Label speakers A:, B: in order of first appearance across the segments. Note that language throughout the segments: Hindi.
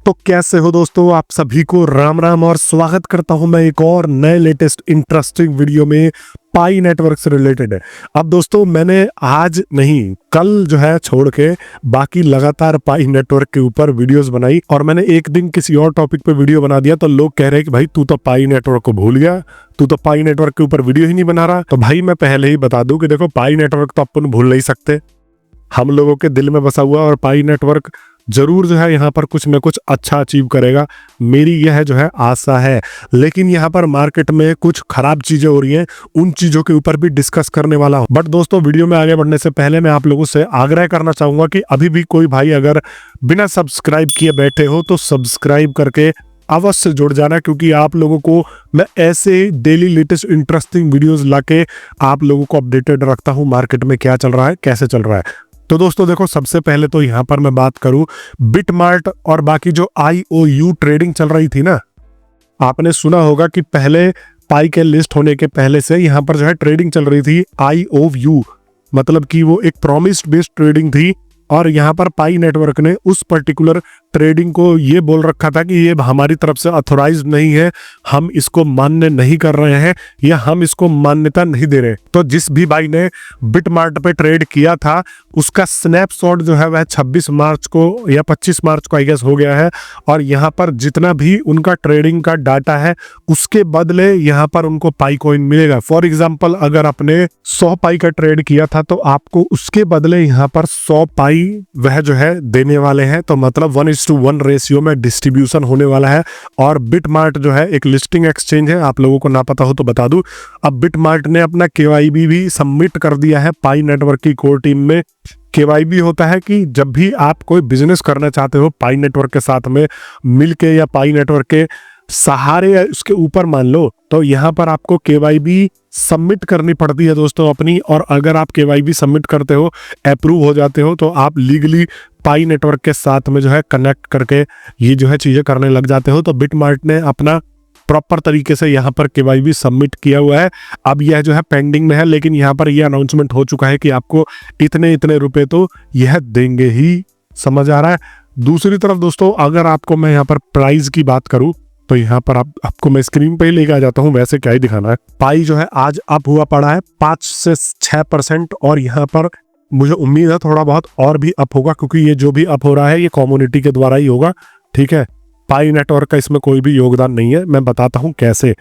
A: तो कैसे हो दोस्तों, आप सभी को राम राम और स्वागत करता हूं मैं एक और नए लेटेस्ट इंटरेस्टिंग वीडियो में पाई नेटवर्क से रिलेटेड है। अब दोस्तों मैंने आज नहीं कल जो है छोड़ के बाकी लगातार पाई नेटवर्क के ऊपर वीडियोस बनाई और मैंने एक दिन किसी और टॉपिक पे वीडियो बना दिया तो लोग कह रहे हैं कि भाई तू तो पाई नेटवर्क को भूल गया, तू तो पाई नेटवर्क के ऊपर वीडियो ही नहीं बना रहा। तो भाई मैं पहले ही बता दूं कि देखो पाई नेटवर्क तो अपन भूल नहीं सकते, हम लोगों के दिल में बसा हुआ और पाई नेटवर्क जरूर जो है यहाँ पर कुछ न कुछ अच्छा अचीव करेगा, मेरी यह जो है आशा है। लेकिन यहाँ पर मार्केट में कुछ खराब चीजें हो रही हैं, उन चीजों के ऊपर भी डिस्कस करने वाला हूँ। बट दोस्तों वीडियो में आगे बढ़ने से पहले मैं आप लोगों से आग्रह करना चाहूंगा कि अभी भी कोई भाई अगर बिना सब्सक्राइब किए बैठे हो तो सब्सक्राइब करके अवश्य जुड़ जाना, क्योंकि आप लोगों को मैं ऐसे डेली लेटेस्ट इंटरेस्टिंग वीडियोस लाके आप लोगों को अपडेटेड रखता हूँ मार्केट में क्या चल रहा है, कैसे चल रहा है। तो दोस्तों देखो, सबसे पहले तो यहाँ पर मैं बात करूं बिटमार्ट और बाकी जो IOU ट्रेडिंग चल रही थी ना, आपने सुना होगा कि पहले पाई के लिस्ट होने के पहले से यहाँ पर जो है ट्रेडिंग चल रही थी IOU, मतलब कि वो एक प्रॉमिस्ड बेस्ड ट्रेडिंग थी। और यहाँ पर पाई नेटवर्क ने उस पर्टिकुलर ट्रेडिंग को ये बोल रखा था कि ये हमारी तरफ से ऑथोराइज्ड नहीं है, हम इसको मान्य नहीं कर रहे हैं या हम इसको मान्यता नहीं दे रहे। तो जिस भी भाई ने बिटमार्ट पे ट्रेड किया था उसका स्नैपशॉट जो है वह 26 मार्च को या 25 मार्च को आई गेस हो गया है। और यहाँ पर जितना भी उनका ट्रेडिंग का डाटा है उसके बदले यहाँ पर उनको पाई कॉइन मिलेगा। फॉर एग्जाम्पल अगर आपने 100 पाई का ट्रेड किया था तो आपको उसके बदले यहाँ पर 100 पाई वह जो है देने वाले हैं। तो मतलब 1:1 रेशियो में डिस्ट्रीब्यूशन होने वाला है। और बिटमार्ट जो है एक लिस्टिंग एक्सचेंज है, आप लोगों को ना पता हो तो बता दूं, अब बिटमार्ट ने अपना KYB भी सबमिट कर दिया है पाई नेटवर्क की कोर टीम में। KYB होता है कि जब भी आप कोई बिजनेस करना चाहते हो पाई नेटवर्क के साथ में मिलके या पाई नेटवर्क के सहारे उसके ऊपर मान लो, तो यहाँ पर आपको KYB सबमिट करनी पड़ती है दोस्तों अपनी। और अगर आप KYB सबमिट करते हो, अप्रूव हो जाते हो, तो आप लीगली पाई नेटवर्क के साथ में जो है कनेक्ट करके ये जो है चीजें करने लग जाते हो। तो बिटमार्ट ने अपना प्रॉपर तरीके से यहाँ पर KYB सबमिट किया हुआ है। अब यह जो है पेंडिंग में है, लेकिन यहाँ पर यह अनाउंसमेंट हो चुका है कि आपको इतने इतने रुपए तो यह देंगे ही, समझ आ रहा है। दूसरी तरफ दोस्तों अगर आपको मैं यहाँ पर प्राइस की बात करूं तो यहाँ पर आपको मैं स्क्रीन पे ही लेके आ जाता हूँ, वैसे क्या ही दिखाना है। पाई जो है आज अप हुआ पड़ा है 5 से 6%। और यहाँ पर मुझे उम्मीद है थोड़ा बहुत और भी अप होगा, क्योंकि ये जो भी अप हो रहा है ये कम्युनिटी के द्वारा ही होगा, ठीक है। पाई नेटवर्क का इसमें कोई भी योगदान नहीं है, मैं बताता हूँ कैसे।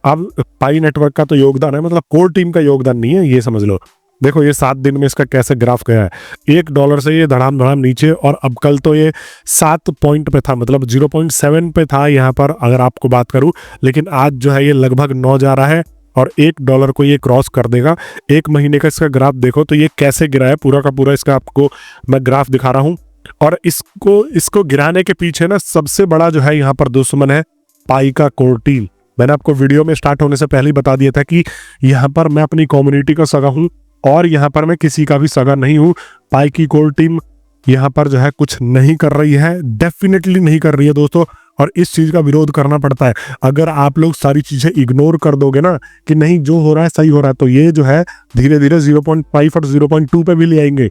A: अब पाई नेटवर्क का तो योगदान है, मतलब कोर टीम का योगदान नहीं है, ये समझ लो। देखो ये 7 दिन में इसका कैसे ग्राफ गया है, $1 से ये धड़ाम धड़ाम नीचे, और अब कल तो ये 7 पॉइंट पे था, मतलब 0.7 पे था यहाँ पर अगर आपको बात करूं। लेकिन आज जो है ये लगभग 9 जा रहा है और $1 को ये क्रॉस कर देगा। एक महीने का इसका ग्राफ देखो तो ये कैसे गिरा है, पूरा का पूरा इसका आपको मैं ग्राफ दिखा रहा हूँ। और इसको गिराने के पीछे ना सबसे बड़ा जो है यहाँ पर दुश्मन है पाई का कोर टीम। मैंने आपको वीडियो में स्टार्ट होने से पहले ही बता दिया था कि यहाँ पर मैं अपनी कम्युनिटी का सगा हूँ और यहाँ पर मैं किसी का भी सगा नहीं हूँ। पाई की कोर टीम यहाँ पर जो है कुछ नहीं कर रही है, डेफिनेटली नहीं कर रही है दोस्तों, और इस चीज का विरोध करना पड़ता है। अगर आप लोग सारी चीजें इग्नोर कर दोगे ना कि नहीं जो हो रहा है सही हो रहा है, तो ये जो है धीरे धीरे 0.5 और 0.2 पे भी ले आएंगे।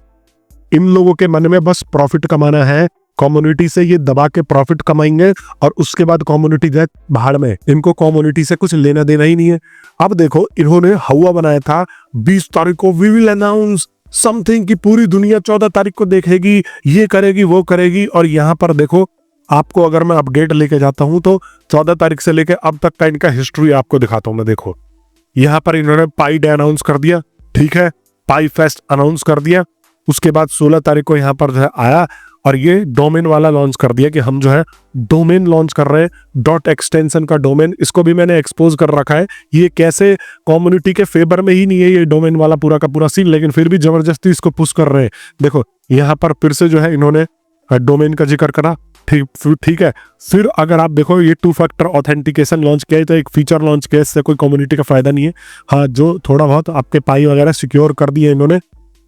A: इन लोगों के मन में बस प्रॉफिट कमाना है, कम्युनिटी से ये दबा के प्रॉफिट कमाएंगे और उसके बाद कम्युनिटी जाए भाड़ में, इनको कम्युनिटी से कुछ लेना देना ही नहीं है। अब देखो इन्होंने हवा बनाया था 20 तारीख को वी विल अनाउंस समथिंग की पूरी दुनिया 14 तारीख को देखेगी, ये करेगी वो करेगी। और यहाँ पर देखो आपको अगर मैं अपडेट लेके जाता हूं तो 14 तारीख से लेके अब तक का इनका हिस्ट्री आपको दिखाता हूं मैं। देखो यहाँ पर इन्होंने पाई डे अनाउंस कर दिया, ठीक है, पाई फेस्ट अनाउंस कर दिया। उसके बाद 16 तारीख को यहाँ पर जो है आया और ये डोमेन वाला लॉन्च कर दिया कि हम जो है डोमेन लॉन्च कर रहे हैं, डॉट एक्सटेंशन का डोमेन। इसको भी मैंने एक्सपोज कर रखा है, ये कैसे कम्युनिटी के फेवर में ही नहीं है ये डोमेन वाला पूरा का पूरा सीन, लेकिन फिर भी जबरदस्ती इसको पुश कर रहे हैं। देखो यहाँ पर फिर से जो है इन्होंने डोमेन का जिक्र करा, ठीक है। फिर अगर आप देखो ये 2 फैक्टर ऑथेंटिकेशन लॉन्च किया है, तो एक फीचर लॉन्च किया, इससे कोई कम्युनिटी का फायदा नहीं है। हाँ, जो थोड़ा बहुत आपके पाई वगैरह सिक्योर कर दिए इन्होंने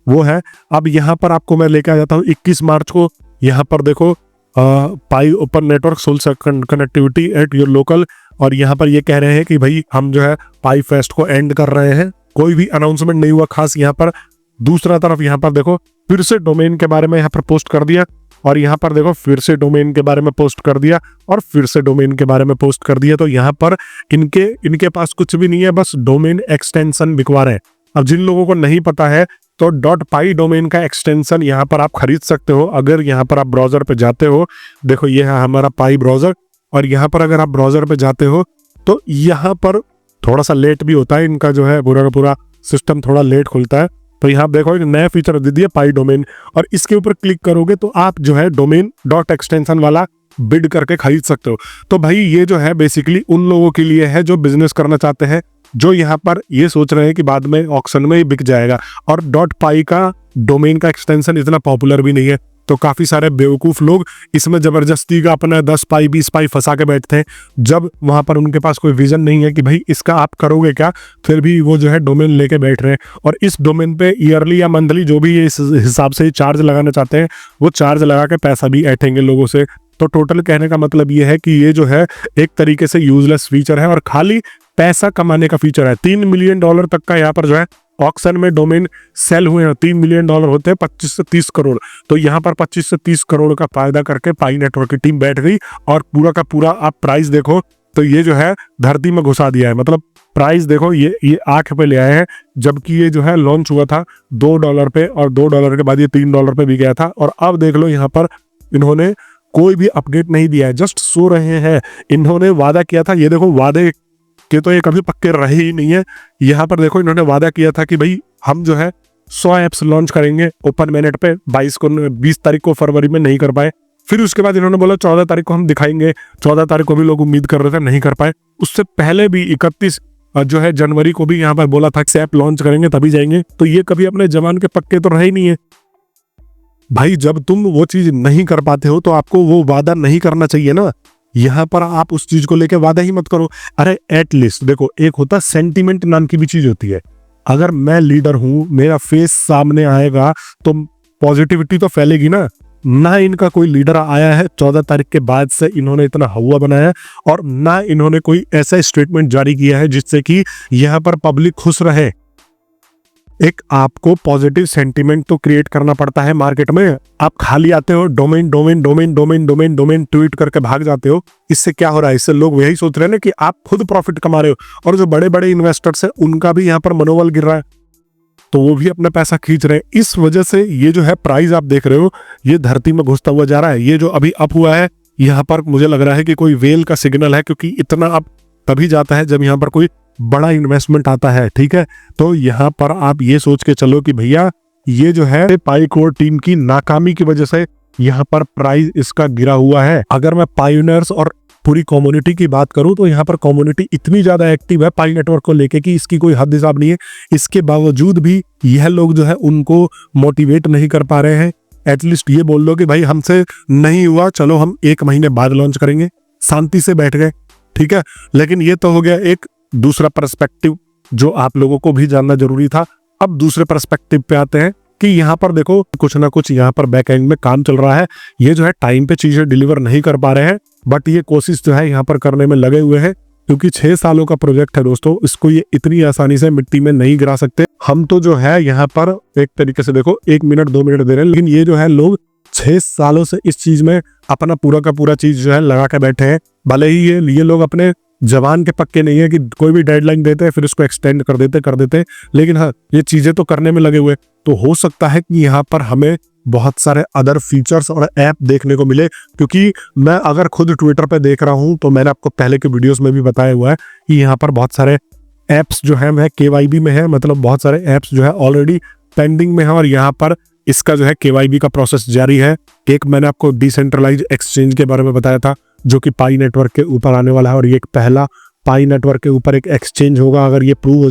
A: वो है। अब यहाँ पर आपको मैं लेके आ जाता हूँ 21 मार्च को। यहाँ पर देखो pi open network sole connectivity at your local, और यहाँ पर ये कह रहे हैं कि भाई हम जो है पाई फेस्ट को एंड कर रहे हैं। कोई भी अनाउंसमेंट नहीं हुआ खास यहाँ पर। दूसरा तरफ यहाँ पर देखो फिर से डोमेन के बारे में यहाँ पर पोस्ट कर दिया और यहाँ पर देखो फिर से डोमेन के बारे में पोस्ट कर दिया और फिर से डोमेन के बारे में पोस्ट कर दिया। तो यहाँ पर इनके पास कुछ भी नहीं है, बस डोमेन एक्सटेंशन बिकवा रहे हैं। अब जिन लोगों को नहीं पता है तो .py डोमेन का एक्सटेंशन यहाँ पर आप खरीद सकते हो। अगर यहाँ पर आप ब्राउजर पे जाते हो, देखो ये है हमारा पाई ब्राउजर, और यहाँ पर अगर आप ब्राउजर पे जाते हो तो यहाँ पर थोड़ा सा लेट भी होता है, इनका जो है पूरा का पूरा सिस्टम थोड़ा लेट खुलता है। तो यहाँ देखो एक नया फीचर दे दिया पाई डोमेन, और इसके ऊपर क्लिक करोगे तो आप जो है डोमेन डॉट एक्सटेंशन वाला बिड करके खरीद सकते हो। तो भाई ये जो है बेसिकली उन लोगों के लिए है जो बिजनेस करना चाहते हैं, जो यहाँ पर ये सोच रहे हैं कि बाद में ऑक्शन में ही बिक जाएगा। और .py का डोमेन का एक्सटेंशन इतना पॉपुलर भी नहीं है, तो काफी सारे बेवकूफ लोग इसमें जबरदस्ती का अपना 10 पाई 20 पाई फंसा के बैठते हैं, जब वहां पर उनके पास कोई विजन नहीं है कि भाई इसका आप करोगे क्या, फिर भी वो जो है डोमेन लेके बैठ रहे हैं। और इस डोमेन पे ईयरली या मंथली जो भी इस हिसाब से चार्ज लगाना चाहते हैं, वो चार्ज लगा के पैसा भी ऐंठेंगे लोगों से। तो टोटल कहने का मतलब ये है कि ये जो है एक तरीके से यूजलेस फीचर है और खाली पैसा कमाने का फीचर है। $3 मिलियन तक का यहाँ पर जो है ऑक्शन में डोमेन सेल हुए हैं। $3 मिलियन होते हैं 25 से 30 करोड़। तो यहाँ पर 25 से 30 करोड़ का फायदा करके पाई नेटवर्क की टीम बैठ गई, और पूरा का पूरा आप प्राइस देखो तो ये जो है धरती में घुसा दिया है। मतलब प्राइस देखो ये आंख पे ले आए हैं, जबकि ये जो है लॉन्च हुआ था $2 पे, और $2 के बाद ये $3 पे भी गया था। और अब देख लो यहाँ पर इन्होंने कोई भी अपडेट नहीं दिया है, जस्ट सो रहे हैं। इन्होंने वादा किया था, ये देखो वादे के तो ये कभी पक्के रहे ही नहीं है। यहाँ पर देखो इन्होंने वादा किया था कि भाई हम जो है 100 ऐप्स लॉन्च करेंगे ओपन mainnet पे 20 तारीख को, फरवरी में नहीं कर पाए। फिर उसके बाद इन्होंने बोला 14 तारीख को हम दिखाएंगे। 14 तारीख को भी लोग उम्मीद कर रहे थे, नहीं कर पाए। उससे पहले भी 31 जो है जनवरी को भी यहाँ पर बोला था कि ऐप लॉन्च करेंगे तभी जाएंगे। तो ये कभी अपने जवान के पक्के तो रहे ही नहीं है भाई। जब तुम वो चीज नहीं कर पाते हो तो आपको वो वादा नहीं करना चाहिए ना। यहाँ पर आप उस चीज को लेके वादा ही मत करो। अरे एटलीस्ट देखो, एक होता सेंटीमेंट नाम की भी चीज होती है। अगर मैं लीडर हूं, मेरा फेस सामने आएगा तो पॉजिटिविटी तो फैलेगी ना इनका कोई लीडर आया है 14 तारीख के बाद से इन्होंने इतना हवा बनाया, और ना इन्होंने कोई ऐसा स्टेटमेंट जारी किया है जिससे कि यहाँ पर पब्लिक खुश रहे। एक आपको पॉजिटिव सेंटीमेंट तो क्रिएट करना पड़ता है मार्केट में। आप खाली आते हो domain domain domain domain domain domain tweet करके भाग जाते हो। इससे क्या हो रहा है? इससे लोग यही सोच रहे हैं ना कि आप खुद प्रॉफिट कमा रहे हो, और जो बड़े बड़े इन्वेस्टर्स हैं उनका भी यहाँ पर मनोबल गिर रहा है, तो वो भी अपना पैसा खींच रहे हैं। इस वजह से ये जो है प्राइस आप देख रहे हो ये धरती में घुसता हुआ जा रहा है। ये जो अभी अप हुआ है यहाँ पर मुझे लग रहा है कि कोई वेल का सिग्नल है, क्योंकि इतना अप तभी जाता है जब यहाँ पर कोई बड़ा इन्वेस्टमेंट आता है। ठीक है, तो यहाँ पर आप ये सोच के चलो कि भैया ये जो है पाई कोर टीम की नाकामी की वजह से यहाँ पर प्राइस इसका गिरा हुआ है। अगर मैं पायोनियर्स और पूरी कम्युनिटी की बात करूं तो यहाँ पर कम्युनिटी इतनी ज्यादा एक्टिव है पाई नेटवर्क को लेके कि इसकी कोई हद हिसाब नहीं है। इसके बावजूद भी यह लोग जो है उनको मोटिवेट नहीं कर पा रहे हैं। एटलीस्ट ये बोल दो कि भाई हमसे नहीं हुआ, चलो हम 1 महीने बाद लॉन्च करेंगे, शांति से बैठ गए। ठीक है, लेकिन ये तो हो गया एक दूसरा पर्सपेक्टिव जो आप लोगों को भी जानना जरूरी था। अब दूसरे पर्सपेक्टिव पे आते हैं कि यहाँ पर देखो कुछ ना कुछ यहाँ पर बैक एंड में काम चल रहा है। ये जो है टाइम पे चीजें डिलीवर नहीं कर पा रहे हैं, बट ये कोशिश जो है यहाँ पर करने में लगे हुए हैं, क्योंकि 6 सालों का प्रोजेक्ट है दोस्तों। इसको ये इतनी आसानी से मिट्टी में नहीं गिरा सकते। हम तो जो है यहाँ पर एक तरीके से देखो 1 मिनट 2 मिनट दे रहे हैं, लेकिन ये जो है लोग 6 सालों से इस चीज में अपना पूरा का पूरा चीज जो है लगा के बैठे हैं। भले ही ये लोग अपने जवान के पक्के नहीं है कि कोई भी डेडलाइन देते हैं फिर उसको एक्सटेंड कर देते, लेकिन हाँ ये चीजें तो करने में लगे हुए। तो हो सकता है कि यहाँ पर हमें बहुत सारे अदर फीचर्स और ऐप देखने को मिले, क्योंकि मैं अगर खुद ट्विटर पे देख रहा हूँ तो मैंने आपको पहले के वीडियोस में भी बताया हुआ है कि यहाँ पर बहुत सारे ऐप्स जो है वह KYB में है। मतलब बहुत सारे ऐप्स जो है ऑलरेडी पेंडिंग में है, और यहाँ पर इसका जो है KYB का प्रोसेस जारी है। एक मैंने आपको डिसेंट्रलाइज एक्सचेंज के बारे में बताया था जो कि पाई नेटवर्क के ऊपर आने वाला है, और ये एक पहला पाई नेटवर्क के ऊपर एक एक्सचेंज होगा। अगर ये अप्रूव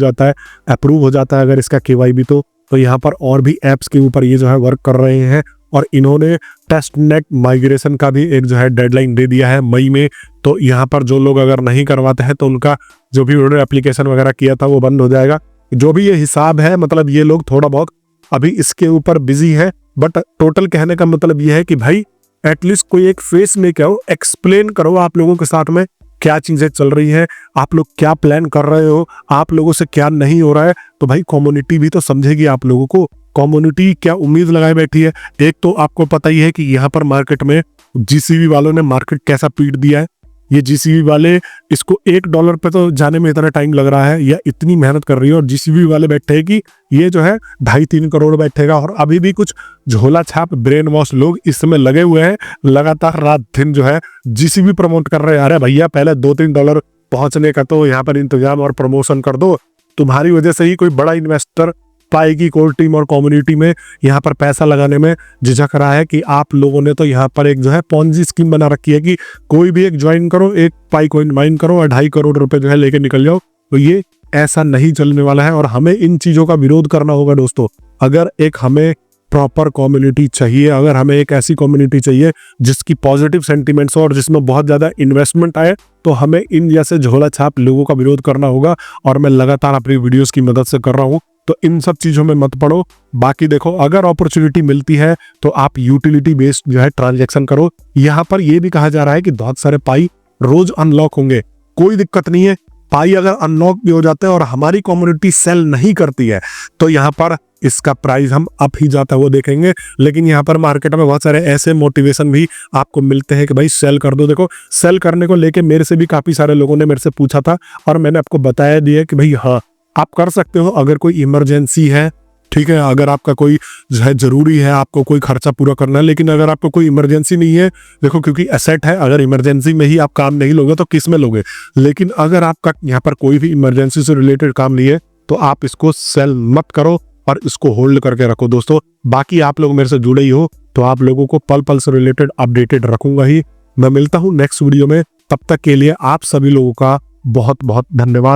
A: हो जाता है अगर इसका KYB, तो यहाँ पर और भी ऐप्स के ऊपर ये जो है वर्क कर रहे हैं। और इन्होंने टेस्ट नेट माइग्रेशन का भी एक जो है डेडलाइन दे दिया है मई में। तो यहाँ पर जो लोग अगर नहीं करवाते हैं तो उनका जो भी उन्होंने एप्लीकेशन वगैरह किया था वो बंद हो जाएगा। जो भी ये हिसाब है, मतलब ये लोग थोड़ा बहुत अभी इसके ऊपर बिजी है, बट टोटल कहने का मतलब ये है कि भाई एटलीस्ट कोई एक फेस में क्या हो, एक्सप्लेन करो आप लोगों के साथ में क्या चीजें चल रही है, आप लोग क्या प्लान कर रहे हो, आप लोगों से क्या नहीं हो रहा है। तो भाई कम्युनिटी भी तो समझेगी आप लोगों को। कम्युनिटी क्या उम्मीद लगाए बैठी है। एक तो आपको पता ही है कि यहाँ पर मार्केट में जीसीबी वालों ने मार्केट कैसा पीट दिया है। ये जीसीबी वाले इसको $1 पे तो जाने में इतना टाइम लग रहा है या इतनी मेहनत कर रही है, और जीसीबी वाले बैठे हैं कि ये जो है 2.5-3 करोड़ बैठेगा। और अभी भी कुछ झोला छाप ब्रेन वॉश लोग इस समय लगे हुए हैं, लगातार रात दिन जो है जीसीबी प्रमोट कर रहे हैं। अरे भैया पहले $2-3 पहुंचने का तो यहाँ पर इंतजाम और प्रमोशन कर दो। तुम्हारी वजह से ही कोई बड़ा इन्वेस्टर पाई की कोर टीम और कम्युनिटी में यहाँ पर पैसा लगाने में झिझक रहा है कि आप लोगों ने तो यहाँ पर एक जो है पॉन्जी स्कीम बना रखी है कि कोई भी एक ज्वाइन करो, एक पाई कॉइन माइन करो और 2.5 करोड़ रुपए जो है लेके निकल जाओ। तो ये ऐसा नहीं चलने वाला है और हमें इन चीजों का विरोध करना होगा दोस्तों। अगर एक हमें प्रॉपर कम्युनिटी चाहिए, अगर हमें एक ऐसी कम्युनिटी चाहिए जिसकी पॉजिटिव सेंटिमेंट्स हो और जिसमें बहुत ज्यादा इन्वेस्टमेंट आए, तो हमें इन जैसे झोला छाप लोगों का विरोध करना होगा। और मैं लगातार अपनी वीडियोस की मदद से कर रहा हूँ, तो इन सब चीजों में मत पड़ो। बाकी देखो, अगर अपॉर्चुनिटी मिलती है तो आप यूटिलिटी बेस्ड जो है ट्रांजैक्शन करो। यहाँ पर यह भी कहा जा रहा है कि बहुत सारे पाई रोज अनलॉक होंगे, कोई दिक्कत नहीं है। पाई अगर अनलॉक भी हो जाते हैं और हमारी कम्युनिटी सेल नहीं करती है तो यहाँ पर इसका प्राइस हम अप ही जाता है वो देखेंगे। लेकिन यहाँ पर मार्केट में बहुत सारे ऐसे मोटिवेशन भी आपको मिलते हैं कि भाई सेल कर दो। देखो, सेल करने को लेके मेरे से भी काफी सारे लोगों ने मेरे से पूछा था और मैंने आपको बताया दिया कि भाई हाँ, आप कर सकते हो अगर कोई इमरजेंसी है, ठीक है। अगर आपका कोई जो है जरूरी है, आपको कोई खर्चा पूरा करना है, लेकिन अगर आपको कोई इमरजेंसी नहीं है, देखो क्योंकि एसेट है, अगर इमरजेंसी में ही आप काम नहीं लोगे तो किस में लोगे। लेकिन अगर आपका यहाँ पर कोई भी इमरजेंसी से रिलेटेड काम नहीं है तो आप इसको सेल मत करो और इसको होल्ड करके रखो दोस्तों। बाकी आप लोग मेरे से जुड़े ही हो तो आप लोगों को पल पल से रिलेटेड अपडेटेड रखूंगा ही। मैं मिलता हूँ नेक्स्ट वीडियो में, तब तक के लिए आप सभी लोगों का बहुत बहुत धन्यवाद।